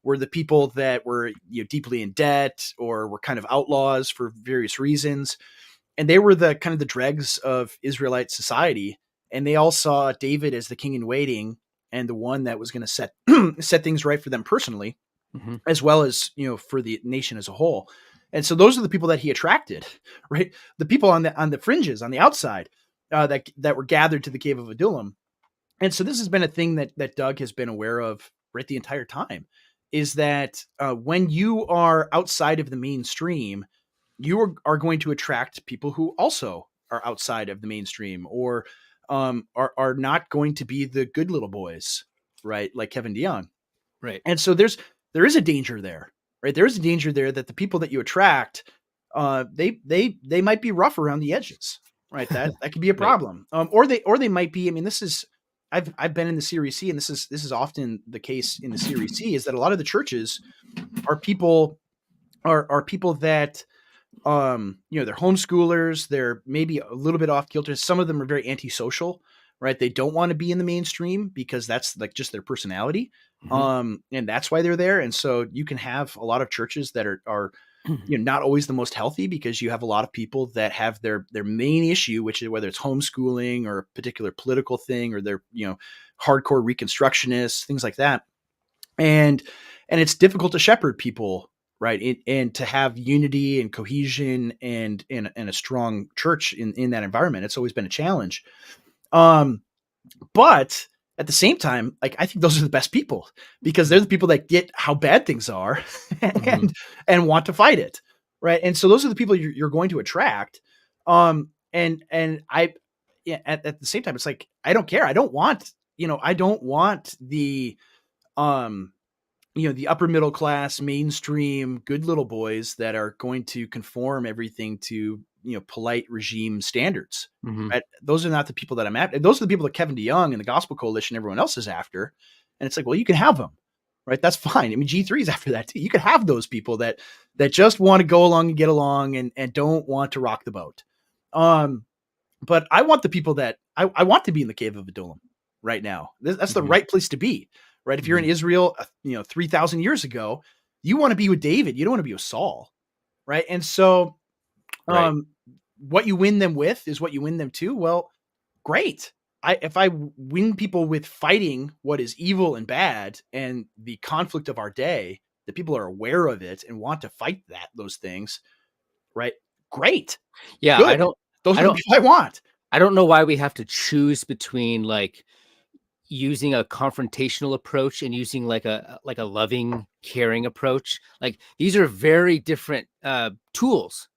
were the people that were deeply in debt or were kind of outlaws for various reasons, and they were the kind of the dregs of Israelite society, and they all saw David as the king in waiting and the one that was going to set set things right for them personally, Mhm. as well as for the nation as a whole. And so those are the people that he attracted, right? The people on the fringes, on the outside, that were gathered to the Cave of Adullam. And so this has been a thing that Doug has been aware of right the entire time, is that when you are outside of the mainstream, you are going to attract people who also are outside of the mainstream, or are not going to be the good little boys, right? Like Kevin DeYoung. Right. And so there is a danger there, right? There is a danger there that the people that you attract, they might be rough around the edges, right? That could be a Right. problem. Or they might be. I mean, this is I've been in the Series C, and this is often the case in the Series C, is that a lot of the churches are people are people that they're homeschoolers, they're maybe a little bit off kilter. Some of them are very antisocial, right? They don't want to be in the mainstream because that's like just their personality. Mhm. And that's why they're there. And so you can have a lot of churches that are not always the most healthy, because you have a lot of people that have their main issue, which is whether it's homeschooling or a particular political thing, or they're hardcore reconstructionists, things like that. And it's difficult to shepherd people, right? And to have unity and cohesion and a strong church in that environment. It's always been a challenge. Um, but at the same time, like, I think those are the best people because they're the people that get how bad things are Mhm. and want to fight it, right? And so those are the people you're going to attract. And I, yeah, at the same time, it's like I don't care. I don't want, I don't want um the upper middle class, mainstream, good little boys that are going to conform everything to, polite regime standards. Mhm. Right? Those are not the people that I'm after. Those are the people that Kevin DeYoung and the Gospel Coalition, everyone else is after. And it's like, well, you can have them, right? That's fine. I mean, G3 is after that too. You can have those people that just want to go along and get along and don't want to rock the boat. But I want the people that I want to be in the cave of Adullam right now. That's the Mhm. right place to be, right? If you're in Mhm. Israel, 3,000 years ago, you want to be with David. You don't want to be with Saul, right? And so, Right. what you win them with is what you win them to. Well, great. If I win people with fighting what is evil and bad and the conflict of our day, that people are aware of it and want to fight those things, right? Great, Yeah, good. Those I are the don't people I want. I don't know why we have to choose between, like, using a confrontational approach and using like a loving, caring approach. Like, these are very different tools.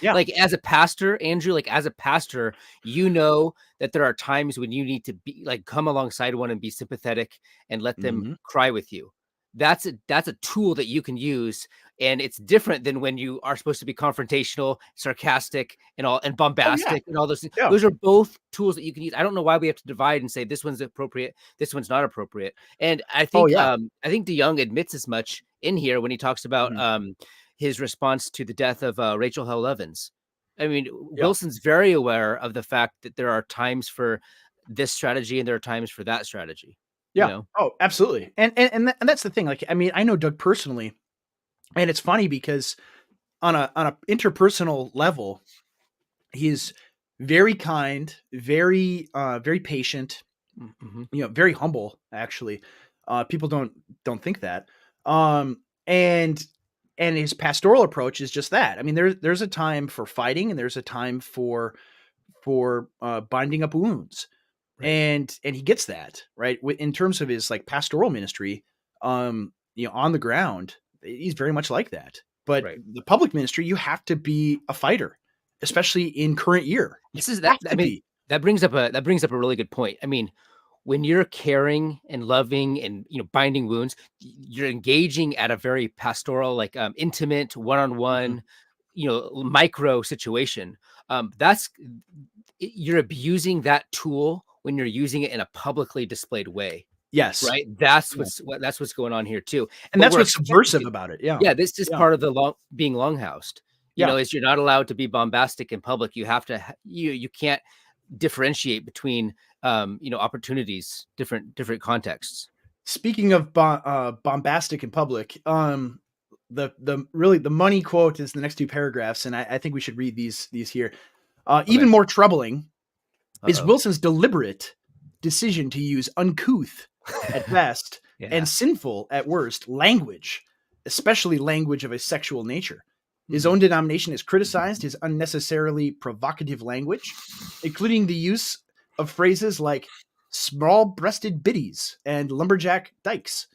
Yeah. Like, as a pastor, Andrew, like, as a pastor, you know that there are times when you need to be like, come alongside one and be sympathetic and let them Hmm. cry with you. That's a tool that you can use, and it's different than when you are supposed to be confrontational, sarcastic, and Oh yeah. bombastic and all those things. Yeah. Those are both tools that you can use. I don't know why we have to divide and say this one's appropriate, this one's not appropriate. And Oh yeah. I think DeYoung admits as much in here when he talks about Mhm. his response to the death of Rachel Held Evans. I mean, Yeah. Wilson's very aware of the fact that there are times for this strategy and there are times for that strategy. You Yeah. know? Oh, absolutely. And that's the thing. Like, I mean, I know Doug personally, and it's funny because on a interpersonal level, he's very kind, very patient, Mhm. very humble actually. People don't think that. Um and and his pastoral approach is just that. I mean, there's a time for fighting and there's a time for binding up wounds. Right. And he gets that, right? In terms of his like pastoral ministry, on the ground, he's very much like that. But Right. the public ministry, you have to be a fighter, especially in current year. You This is that have I to mean, be. that brings up a really good point. I mean, when you're caring and loving and, binding wounds, you're engaging at a very pastoral, like, intimate, Mhm. one-on-one, micro situation. That's you're abusing that tool when you're using it in a publicly displayed way, Yes. right? That's Yeah. what's going on here too. And But that's we're what's expected subversive to. about it. Yeah. Yeah, this is Yeah. part of the being longhoused. Yeah. Is you're not allowed to be bombastic in public. You have to you can't differentiate between opportunities, different contexts. Speaking of bombastic in public, the really the money quote is the next two paragraphs, and I think we should read these here. Okay. Even more troubling is Uh-oh. Wilson's deliberate decision to use uncouth at best and Yeah. sinful at worst language, especially language of a sexual nature. His Mhm. own denomination has criticized his unnecessarily provocative language, including the use of phrases like small breasted biddies and lumberjack dykes.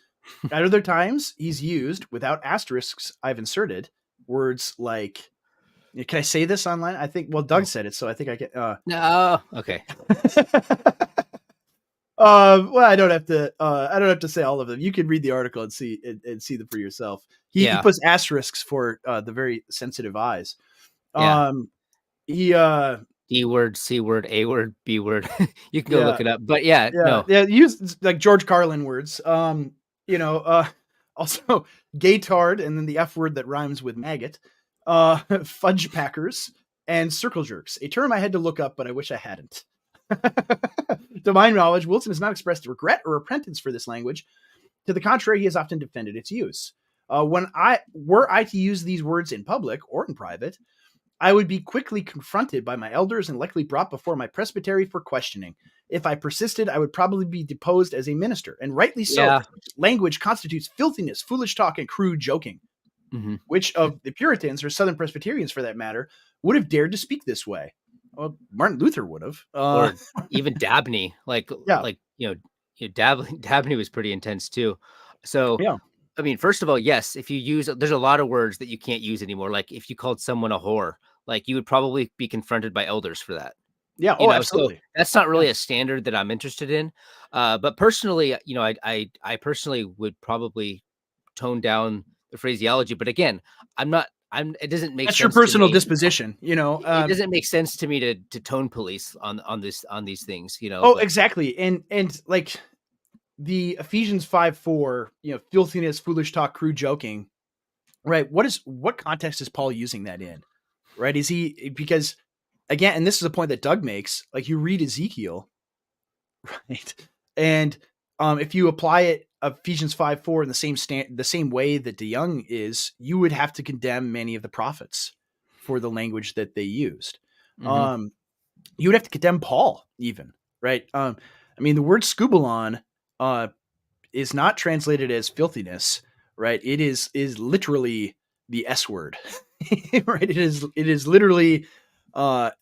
At other times, he's used, without asterisks I've inserted, words like, can I say this online? I think, well, Doug Oh. said it, so I think I can. No. Okay. Well, I don't have to. I don't have to say all of them. You can read the article and see them for yourself. He Yeah. puts asterisks for the very sensitive eyes. Yeah. Um, he D word, C word, A word, B word. You can go yeah look it up. But yeah, yeah no. yeah. Use like George Carlin words. You know. Also gaytard and then the F word that rhymes with maggot. Fudge packers and circle jerks. A term I had to look up, but I wish I hadn't. To my knowledge, Wilson has not expressed regret or repentance for this language. To the contrary, he has often defended its use. When I were I to use these words in public or in private, I would be quickly confronted by my elders and likely brought before my presbytery for questioning. If I persisted, I would probably be deposed as a minister, and rightly so. Yeah. Such language constitutes filthiness, foolish talk, and crude joking. Mhm. Which of the Puritans, or Southern Presbyterians for that matter, would have dared to speak this way? Well, Martin Luther would have. Or even Dabney, like Yeah. like, Dabney was pretty intense too. So, Yeah. I mean, first of all, yes, if you use, there's a lot of words that you can't use anymore. Like if you called someone a whore, like you would probably be confronted by elders for that. Yeah. You Oh, know, so absolutely. that's not Yeah. really a standard that I'm interested in. But personally, I personally would probably tone down the phraseology. But again, I'm not. It doesn't make That's your sense to personal me. disposition, you know. It doesn't make sense to me to tone police on these things. Oh, But exactly. And like the Ephesians 5:4, filthiness, foolish talk, crude joking, right? What context is Paul using that in? Right? Is he, because again, and this is a point that Doug makes, like you read Ezekiel, right? And if you apply it Ephesians 5:4 in the same way that DeYoung is, you would have to condemn many of the prophets for the language that they used. mhm, Um, you would have to condemn Paul even, right? I mean, the word scubalon uh, is not translated as filthiness, right? It is literally the S word, right? It is literally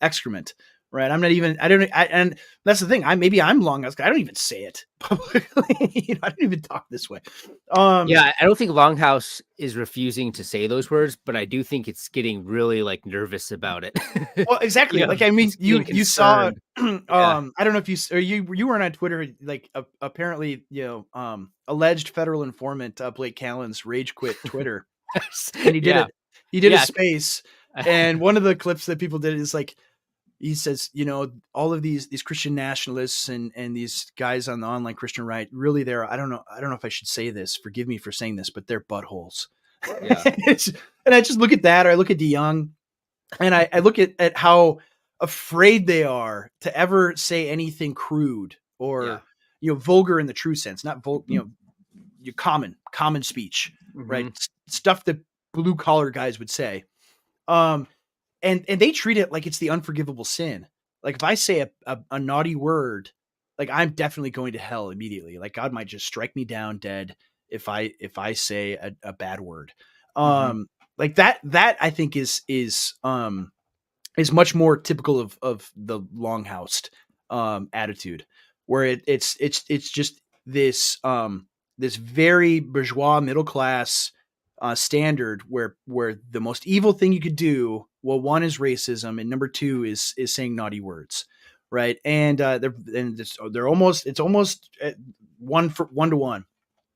excrement, right? I'm not even. I don't. And that's the thing. Maybe I'm long. I don't even say it publicly. I don't even talk this way. Um, yeah, I don't think Longhouse is refusing to say those words, but I do think it's getting really like nervous about it. well, exactly. Like I mean, It's you getting you saw. concerned. Yeah. I don't know if you weren't on Twitter. Like apparently, alleged federal informant Blake Callen's rage quit Twitter, and he did Yeah. it. He did a Yeah. space, and one of the clips that people did is like he says, all of these Christian nationalists and these guys on the online Christian right, really, they're I don't know if I should say this. Forgive me for saying this, but they're buttholes. Yeah. And I just look at that, or I look at DeYoung, and I look at how afraid they are to ever say anything crude Yeah. or vulgar in the true sense, not your common speech, right? Mhm. Stuff that blue collar guys would say. Um, and they treat it like it's the unforgivable sin. Like if I say a naughty word, like I'm definitely going to hell immediately. Like God might just strike me down dead if I say a bad word. Mhm. Like that I think is much more typical of the longhoused attitude, where it's just this very bourgeois middle class standard where the most evil thing you could do, well, one is racism, and number two is saying naughty words, right? And they're almost it's almost 1 to 1,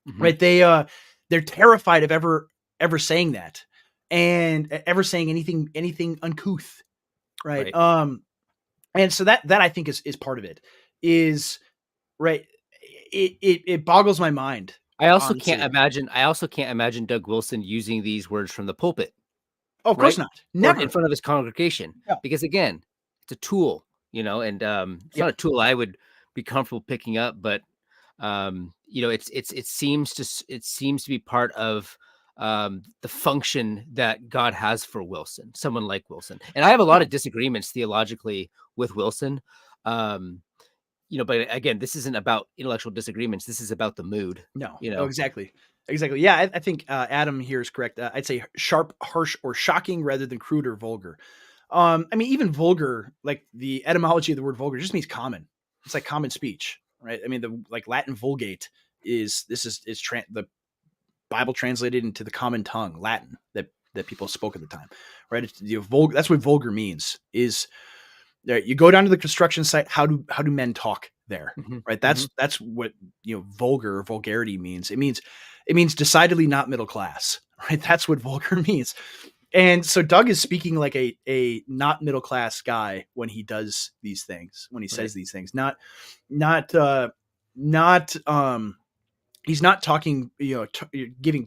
Mhm. right? They're terrified of ever saying that, and ever saying anything uncouth, right? Right. And so that I think is part of it, is right. It boggles my mind, honestly. I also can't imagine Doug Wilson using these words from the pulpit, Oh, of course right? not. Or in Never. front of his congregation, Yeah. because again, it's a tool, and it's Yeah. not a tool I would be comfortable picking up, but it seems to be part of the function that God has for Wilson, someone like Wilson. And I have a lot No. of disagreements theologically with Wilson. Um, but again, this isn't about intellectual disagreements. This is about the mood, No. you Oh, know. exactly. Exactly. Yeah, I think Adam here is correct. I'd say sharp, harsh, or shocking rather than crude or vulgar. I mean, even vulgar, like the etymology of the word vulgar, just means common. It's like common speech, right? I mean, the like Latin vulgate is the Bible translated into the common tongue, Latin, that people spoke at the time, right? That's what vulgar means. Is you go down to the construction site. How do men talk there? Mhm, Right. mhm. That's what vulgar or vulgarity means. It means decidedly not middle class. Right. That's what vulgar means. And so Doug is speaking like a not middle class guy when he does these things, when he Right. says these things. Not not he's not talking, making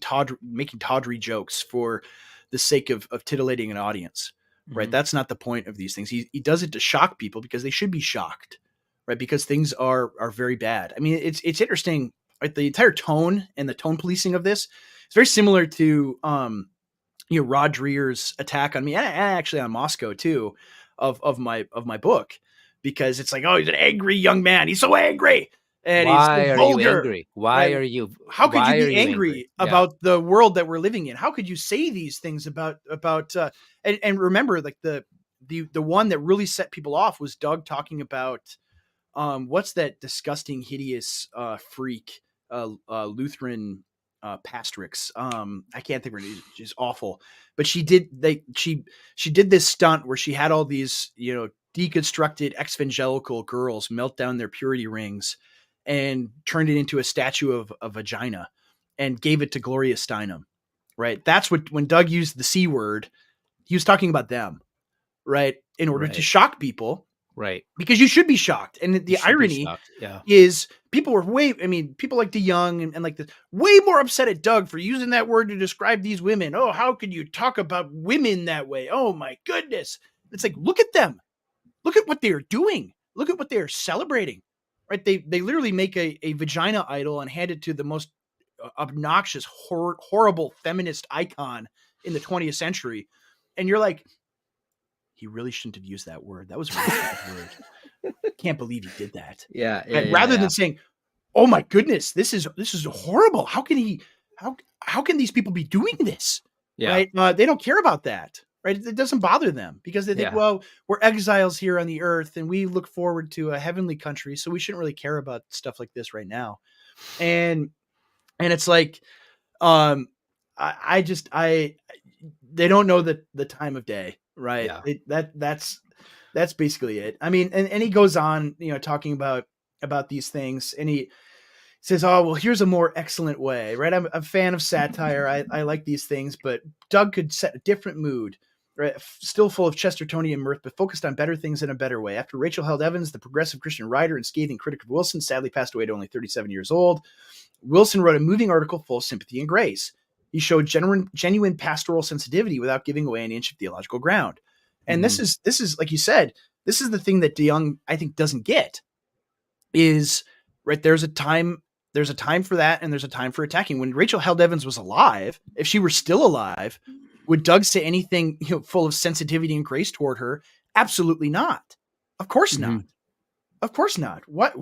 tawdry jokes for the sake of titillating an audience, right? Mhm. That's not the point of these things. He does it to shock people because they should be shocked, right? Because things are very bad. I mean, it's interesting, right? The entire tone and the tone policing of this is very similar to Rod Dreher's attack on me, and actually on Moscow too, of my book, because it's like, oh, he's an angry young man. He's so angry and he's so Why are you vulgar, angry? right? How could you Why are be you angry? angry Yeah. about the world that we're living in? How could you say these things about and remember, like the one that really set people off was Doug talking about what's that disgusting, hideous freak Lutheran pastrix? I can't think of her name. She's awful, but she did this stunt where she had all these, deconstructed evangelical girls melt down their purity rings and turned it into a statue of a vagina and gave it to Gloria Steinem. Right. That's when Doug used the C word, he was talking about them, right? In order to Right. shock people. Right. Because you should be shocked. And the irony is people like DeYoung and like the way more upset at Doug for using that word to describe these women. Oh, how could you talk about women that way? Oh my goodness. It's like, look at them. Look at what they're doing. Look at what they're celebrating, right? They literally make a vagina idol and hand it to the most obnoxious, horrible feminist icon in the 20th century. And you're like, he really shouldn't have used that word. That was a really bad word. Can't believe he did that. Yeah. Rather than saying, "Oh my goodness, this is horrible. How can these people be doing this?" Yeah. Right? They don't care about that. Right? It doesn't bother them because they think, well, we're exiles here on the earth and we look forward to a heavenly country, so we shouldn't really care about stuff like this right now. And it's like, they don't know the time of day. Right. Yeah. That's basically it. I mean, and he goes on, talking about these things, and he says, oh, well, here's a more excellent way, right? I'm a fan of satire. I like these things, but Doug could set a different mood, right? Still full of Chestertonian mirth, but focused on better things in a better way. After Rachel Held Evans, the progressive Christian writer and scathing critic of Wilson, sadly passed away at only 37 years old, Wilson wrote a moving article full of sympathy and grace. He showed genuine pastoral sensitivity without giving away an inch of theological ground. And this is like you said, this is the thing that DeYoung, I think, doesn't get is, right, there's a time for that, and there's a time for attacking. When Rachel Held Evans was alive, if she were still alive, would Doug say anything full of sensitivity and grace toward her? Absolutely not. Of course not. Of course not. What?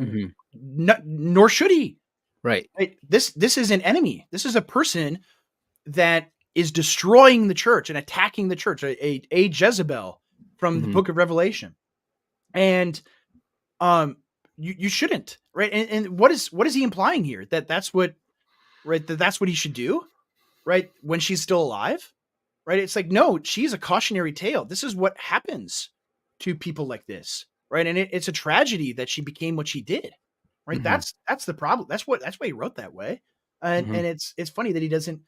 Nor should he. Right. This is an enemy. This is a person that is destroying the church and attacking the church, a Jezebel from the book of Revelation. And you shouldn't, right? And what is he implying here? That's what he should do, right? When she's still alive, right? It's like, no, she's a cautionary tale. This is what happens to people like this, right? And it's a tragedy that she became what she did, right? That's the problem. That's why he wrote that way. And it's funny that he doesn't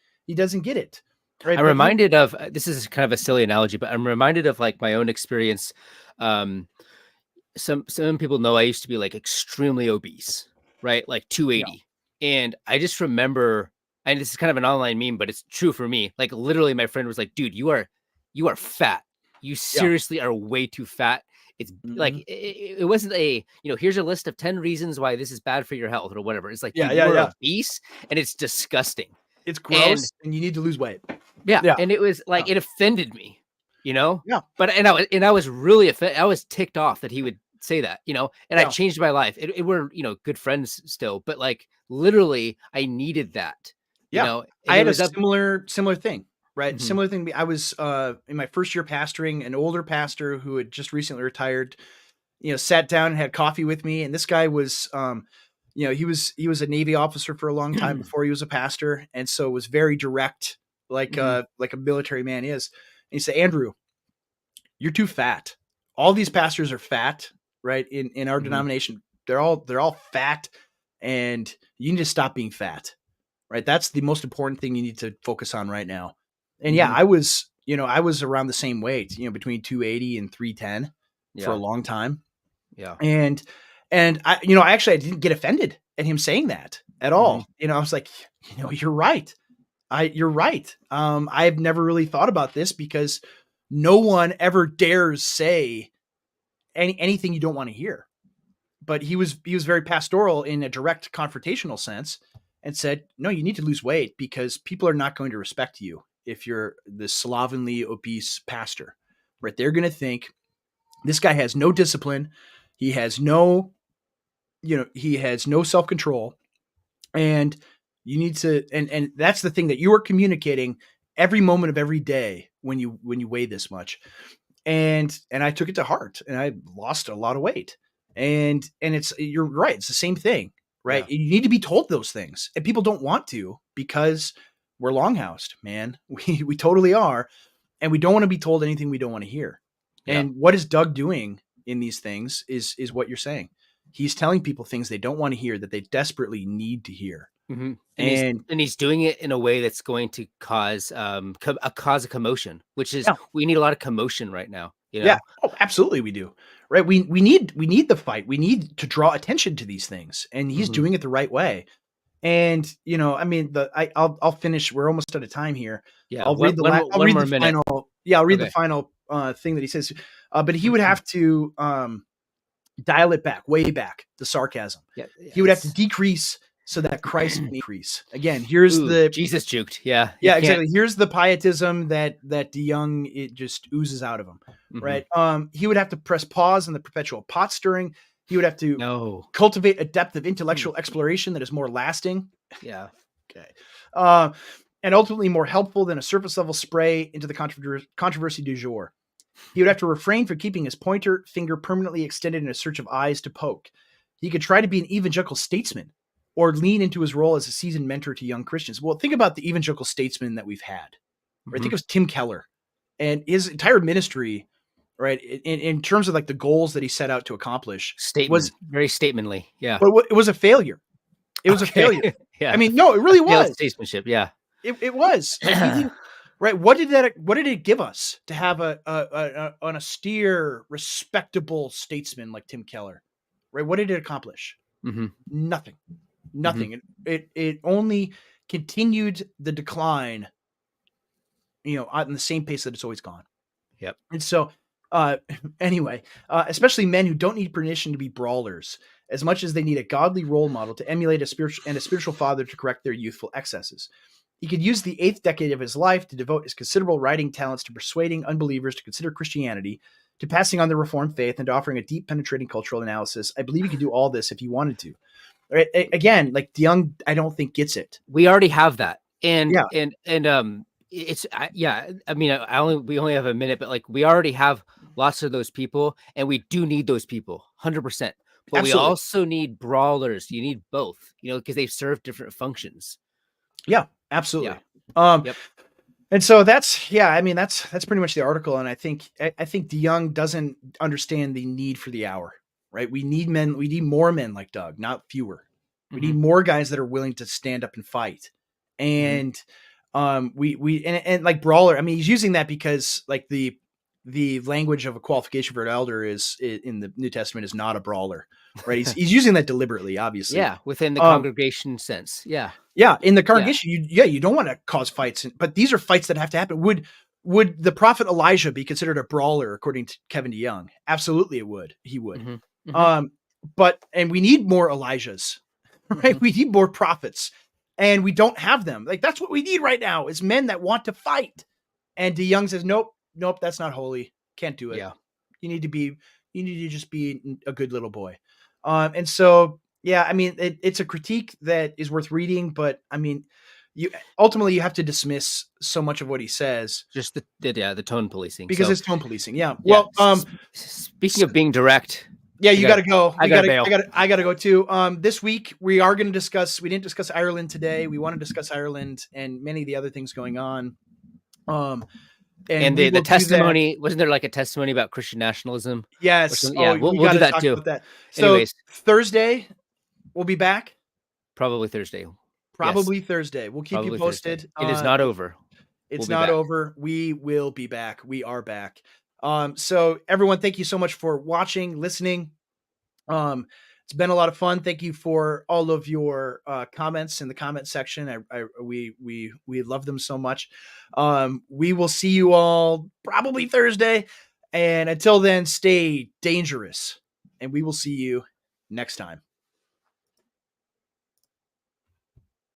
get it. Right? I'm reminded of, this is kind of a silly analogy, but I'm reminded of like my own experience. Some people know I used to be like extremely obese, right? Like 280. Yeah. And I just remember, and this is kind of an online meme, but it's true for me. Like literally my friend was like, dude, you are fat. You seriously are way too fat. It's like, it wasn't a, here's a list of 10 reasons why this is bad for your health or whatever. It's like, dude, you're obese and it's disgusting. It's gross and you need to lose weight. Yeah. And it was like, it offended me, Yeah. But, I was really offended. I was ticked off that he would say that, and I changed my life. We're, good friends still, but like literally I needed that. I had a similar thing, right? Similar thing. I was in my first year pastoring, an older pastor who had just recently retired, sat down and had coffee with me. And this guy was, he was a Navy officer for a long time before he was a pastor. And so was very direct, like a military man is. And he said, Andrew, you're too fat. All these pastors are fat, right? In our denomination, they're all fat, and you need to stop being fat, right? That's the most important thing you need to focus on right now. And I was around the same weight, between 280 and 310 for a long time. Yeah. And I didn't get offended at him saying that at all. I was like, you're right. You're right. I've never really thought about this because no one ever dares say anything you don't want to hear. But he was very pastoral in a direct confrontational sense and said, no, you need to lose weight because people are not going to respect you if you're the slovenly, obese pastor, right? They're going to think this guy has no discipline. He has no self-control, and you need to, and that's the thing that you are communicating every moment of every day when you weigh this much. And I took it to heart and I lost a lot of weight. And you're right. It's the same thing, right? Yeah. You need to be told those things, and people don't want to because we're longhoused, man. We totally are. And we don't want to be told anything we don't want to hear. Yeah. And what is Doug doing in these things is what you're saying. He's telling people things they don't want to hear that they desperately need to hear. Mhm. And he's doing it in a way that's going to cause a commotion, which is yeah, we need a lot of commotion right now, you yeah. know? Oh, absolutely we do. Right? We need the fight. We need to draw attention to these things, and he's Mhm. doing it the right way. And I mean, I'll finish. We're almost out of time here. Yeah, I'll read I'll one read more the minute. final. Yeah, I'll read the Okay. final thing that he says. But he would have to dial it back, way back, the sarcasm. Yeah, He would have to yes. decrease so that Christ can increase. Again, here's Ooh, the Jesus juked. Yeah, you yeah, can't. exactly. Here's the pietism that DeYoung, it just oozes out of him, Mhm. right? He would have to press pause on the perpetual pot stirring. He would have to No. cultivate a depth of Hmm. intellectual exploration that is more lasting. Yeah. Okay. Uh, and ultimately more helpful than a surface level spray into the controversy du jour. He would have to refrain from keeping his pointer finger permanently extended in a search of eyes to poke. He could try to be an evangelical statesman or lean into his role as a seasoned mentor to young Christians. Well, think about the evangelical statesman that we've had. Right? Mhm. Think of Tim Keller and his entire ministry, right? In terms of like the goals that he set out to accomplish was, Statement. Very statemently. Yeah. but it was a failure. It was a Okay. failure. I Yeah. mean, no, it A really failed was. statesmanship. Yeah. It was like we didn't. Right? What did it give us to have an austere, respectable statesman like Tim Keller? Right? What did it accomplish? Mhm. Nothing. Mhm. Nothing. It only continued the decline, at the same pace that it's always gone. Yep. And so, uh, anyway, especially men who don't need permission to be brawlers as much as they need a godly role model to emulate a spiritual father to correct their youthful excesses. He could use the 8th decade of his life to devote his considerable writing talents to persuading unbelievers to consider Christianity, to passing on the Reformed faith, and to offering a deep, penetrating cultural analysis. I believe he could do all this if he wanted to. Right? Again, like DeYoung, I don't think gets it. We already have that. And Yeah, it's yeah, I mean, we only have a minute, but like we already have lots of those people, and we do need those people 100%. But we absolutely. also need brawlers. You need both, because they serve different functions. Yeah, Yeah. absolutely. Um, Yep. And so that's pretty much the article. And I think DeYoung doesn't understand the need for the hour, right? We need more men like Doug, not fewer. We need Mhm. more guys that are willing to stand up and fight. Mhm. And and like brawler, I mean, he's using that because like the language of a qualification for an elder is in the New Testament is not a brawler, right? He's using that deliberately, obviously. Yeah, within the Um, congregation sense. Yeah. yeah, in the Yeah. congregation, you don't want to cause fights, but these are fights that have to happen. Would the prophet Elijah be considered a brawler according to Kevin DeYoung? Absolutely, it would. He would. Mhm. Mhm. Um, and we need more Elijahs, right? Mhm. We need more prophets, and we don't have them. Like that's what we need right now is men that want to fight. And DeYoung says, nope, nope, that's not holy. Can't do it. Yeah. You need to be, you need to just be a good little boy. And so, yeah, I mean, it's a critique that is worth reading, but I mean, you ultimately you have to dismiss so much of what he says Just the tone policing. because So, it's tone policing. Yeah. yeah. Well, Speaking of being direct, yeah, I you got got to go. I got to bail. I got to go too. This week we are going to discuss. We didn't discuss Ireland today. We want to discuss Ireland and many of the other things going on. And And we the will do that. testimony, wasn't there like a testimony about Christian nationalism or Yes. something? Yeah, Oh, we'll we we'll got do to that talk too. about that. So Anyways, Thursday we'll be back. probably Thursday. Yes, Probably Thursday. We'll keep you probably Thursday. posted. It is not over. We'll It's be not back. over. We will be back. We are back. So everyone, thank you so much for watching, listening. It's been a lot of fun. Thank you for all of your comments in the comment section. We love them so much. We will see you all probably Thursday. And until then, stay dangerous. And we will see you next time.